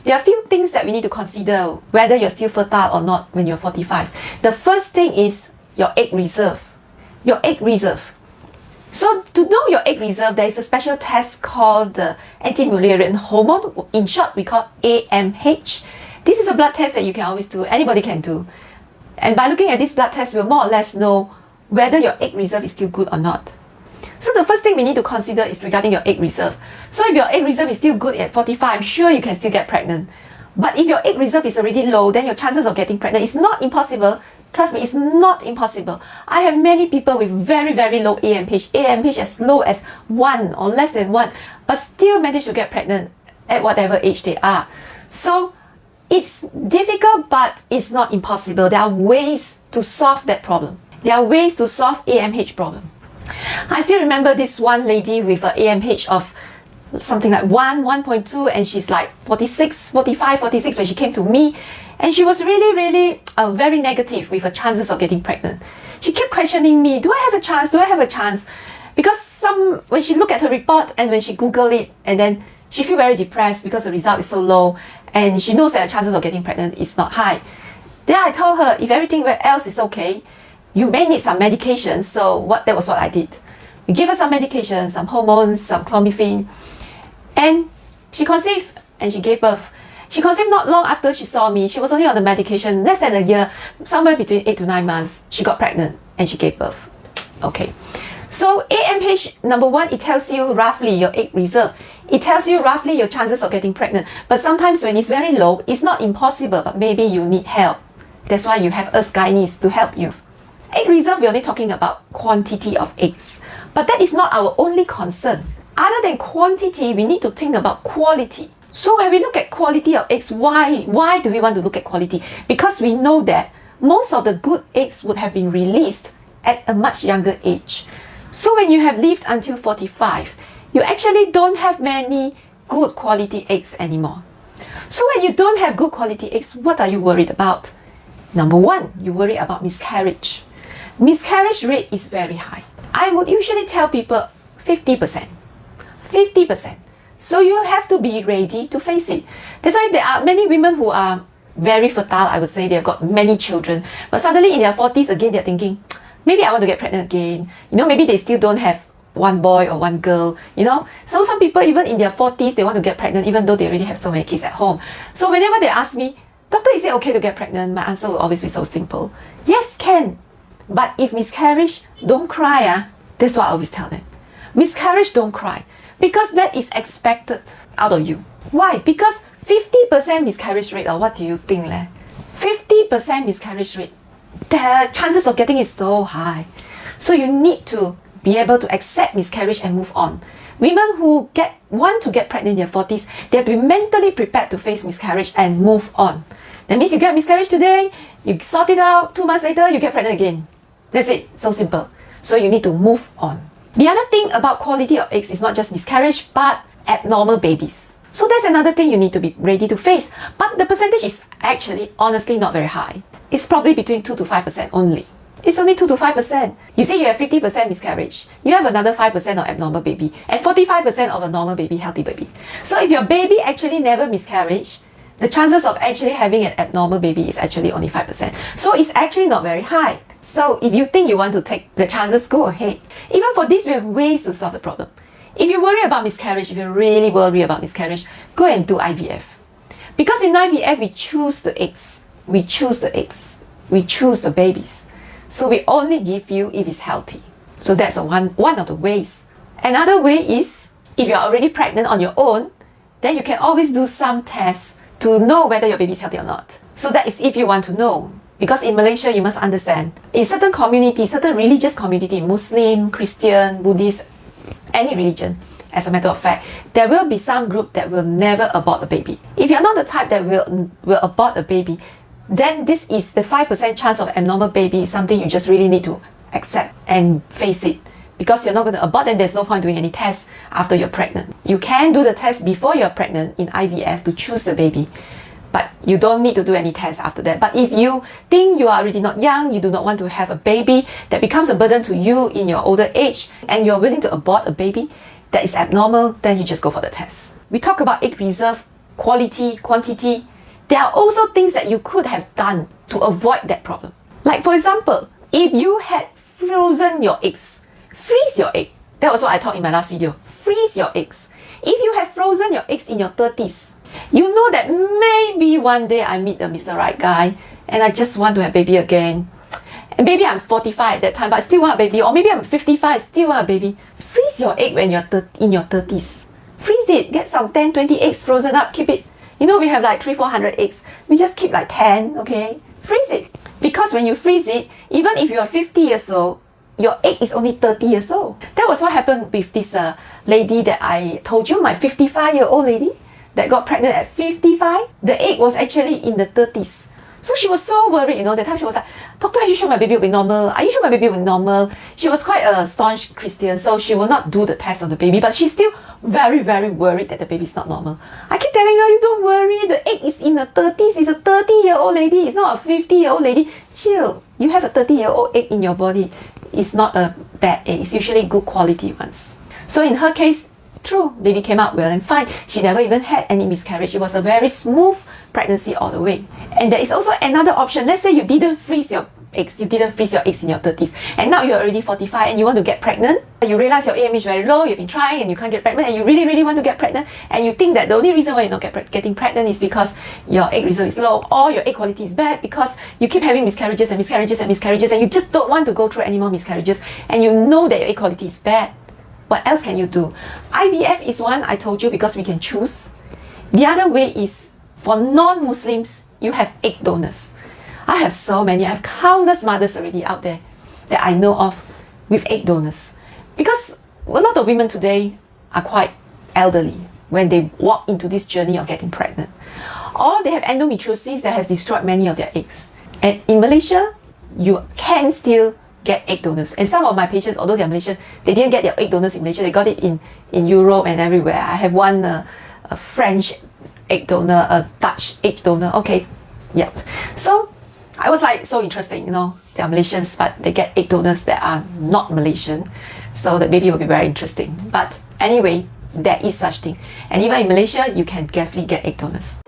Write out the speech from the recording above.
There are a few things that we need to consider whether you're still fertile or not when you're 45. The first thing is your egg reserve. Your egg reserve. So to know your egg reserve, there is a special test called the anti-Mullerian hormone. In short, we call AMH. This is a blood test that you can always do. Anybody can do. And by looking at this blood test, we'll more or less know whether your egg reserve is still good or not. So the first thing we need to consider is regarding your egg reserve. So if your egg reserve is still good at 45, I'm sure you can still get pregnant. But if your egg reserve is already low, then your chances of getting pregnant is not impossible. Trust me, it's not impossible. I have many people with very, very low AMH as low as 1 or less than 1, but still manage to get pregnant at whatever age they are. So it's difficult, but it's not impossible. There are ways to solve that problem. There are ways to solve AMH problem. I still remember this one lady with an AMH of something like 1.2, and she's like 46 when she came to me. And she was really very negative with her chances of getting pregnant. She kept questioning me, do I have a chance? Do I have a chance? Because when she looked at her report and when she Googled it, and then she feels very depressed because the result is so low, and she knows that the chances of getting pregnant is not high. Then I told her, if everything else is okay, you may need some medication. So that was what I did. We gave her some medication, some hormones, some clomiphene, and she conceived and she gave birth. She conceived not long after she saw me. She was only on the medication less than a year, somewhere between 8 to 9 months. She got pregnant and she gave birth. Okay. So AMH, number one, it tells you roughly your egg reserve. It tells you roughly your chances of getting pregnant. But sometimes when it's very low, it's not impossible, but maybe you need help. That's why you have us gynaes to help you. Egg reserve, we're only talking about quantity of eggs. But that is not our only concern. Other than quantity, we need to think about quality. So when we look at quality of eggs, why do we want to look at quality? Because we know that most of the good eggs would have been released at a much younger age. So when you have lived until 45, you actually don't have many good quality eggs anymore. So when you don't have good quality eggs, what are you worried about? Number one, you worry about miscarriage. Miscarriage rate is very high. I would usually tell people 50%. 50%. So you have to be ready to face it. That's why there are many women who are very fertile, I would say. They've got many children. But suddenly in their 40s again, they're thinking, maybe I want to get pregnant again. Maybe they still don't have one boy or one girl, So some people, even in their 40s, they want to get pregnant, even though they already have so many kids at home. So whenever they ask me, doctor, is it okay to get pregnant? My answer will always be so simple. Yes, can. But if miscarriage, don't cry. That's what I always tell them. Miscarriage, don't cry. Because that is expected out of you. Why? Because 50% miscarriage rate, or what do you think? 50% miscarriage rate. The chances of getting it is so high. So you need to be able to accept miscarriage and move on. Women who want to get pregnant in their 40s, they have to be mentally prepared to face miscarriage and move on. That means you get miscarriage today, you sort it out, 2 months later, you get pregnant again. That's it. So simple. So you need to move on. The other thing about quality of eggs is not just miscarriage, but abnormal babies. So that's another thing you need to be ready to face. But the percentage is actually, honestly, not very high. It's probably between 2 to 5% only. It's only 2 to 5%. You see, you have 50% miscarriage. You have another 5% of abnormal baby, and 45% of a normal baby, healthy baby. So if your baby actually never miscarriage, the chances of actually having an abnormal baby is actually only 5%. So it's actually not very high. So if you think you want to take the chances, go ahead. Even for this, we have ways to solve the problem. If you worry about miscarriage, if you really worry about miscarriage, go and do IVF. Because in IVF, we choose the eggs. We choose the eggs. We choose the babies. So we only give you if it's healthy. So that's one of the ways. Another way is, if you're already pregnant on your own, then you can always do some tests to know whether your baby is healthy or not. So that is if you want to know. Because in Malaysia, you must understand, in certain communities, certain religious community, Muslim, Christian, Buddhist, any religion, as a matter of fact, there will be some group that will never abort a baby. If you're not the type that will abort a baby, then this is the 5% chance of abnormal baby is something you just really need to accept and face it. Because you're not going to abort, then there's no point doing any tests after you're pregnant. You can do the test before you're pregnant in IVF to choose the baby. But you don't need to do any tests after that. But if you think you are already not young, you do not want to have a baby that becomes a burden to you in your older age, and you're willing to abort a baby that is abnormal, then you just go for the test. We talk about egg reserve quality, quantity, there are also things that you could have done to avoid that problem. Like for example, if you had frozen your eggs, freeze your egg. That was what I taught in my last video. Freeze your eggs. If you have frozen your eggs in your 30s, you know that maybe one day I meet the Mr. Right guy and I just want to have baby again. And maybe I'm 45 at that time, but I still want a baby. Or maybe I'm 55, still want a baby. Freeze your egg when you're in your 30s. Freeze it. Get some 10, 20 eggs frozen up. Keep it. You know, we have like 300-400 eggs. We just keep like 10, okay? Freeze it. Because when you freeze it, even if you're 50 years old, your egg is only 30 years old. That was what happened with this lady that I told you, my 55-year-old lady that got pregnant at 55. The egg was actually in the 30s. So she was so worried, you know, that time she was like, doctor, are you sure my baby will be normal? Are you sure my baby will be normal? She was quite a staunch Christian, so she will not do the test on the baby, but she's still very, very worried that the baby is not normal. I keep telling her, you don't worry, the egg is in the 30s, it's a 30-year-old lady, it's not a 50-year-old lady. Chill, you have a 30-year-old egg in your body. It's not a bad egg, it's usually good quality ones. So in her case, true, baby came out well and fine. She never even had any miscarriage. It was a very smooth pregnancy all the way. And there is also another option. Let's say you didn't freeze your eggs. You didn't freeze your eggs in your 30s. And now you're already 45 and you want to get pregnant. You realize your AMH is very low. You've been trying and you can't get pregnant. And you really, really want to get pregnant. And you think that the only reason why you're not getting pregnant is because your egg reserve is low or your egg quality is bad because you keep having miscarriages and miscarriages and miscarriages and you just don't want to go through any more miscarriages. And you know that your egg quality is bad. What else can you do? IVF is one I told you because we can choose. The other way is for non-Muslims, you have egg donors. I have so many. I have countless mothers already out there that I know of with egg donors. Because a lot of women today are quite elderly when they walk into this journey of getting pregnant. Or they have endometriosis that has destroyed many of their eggs. And in Malaysia, you can still get egg donors. And some of my patients, although they're Malaysian, they didn't get their egg donors in Malaysia. They got it in Europe and everywhere. I have one a French egg donor, a Dutch egg donor. Okay, yep. So I was like, so interesting, you know, they're Malaysians, but they get egg donors that are not Malaysian. So the baby will be very interesting. But anyway, there is such thing. And even in Malaysia, you can definitely get egg donors.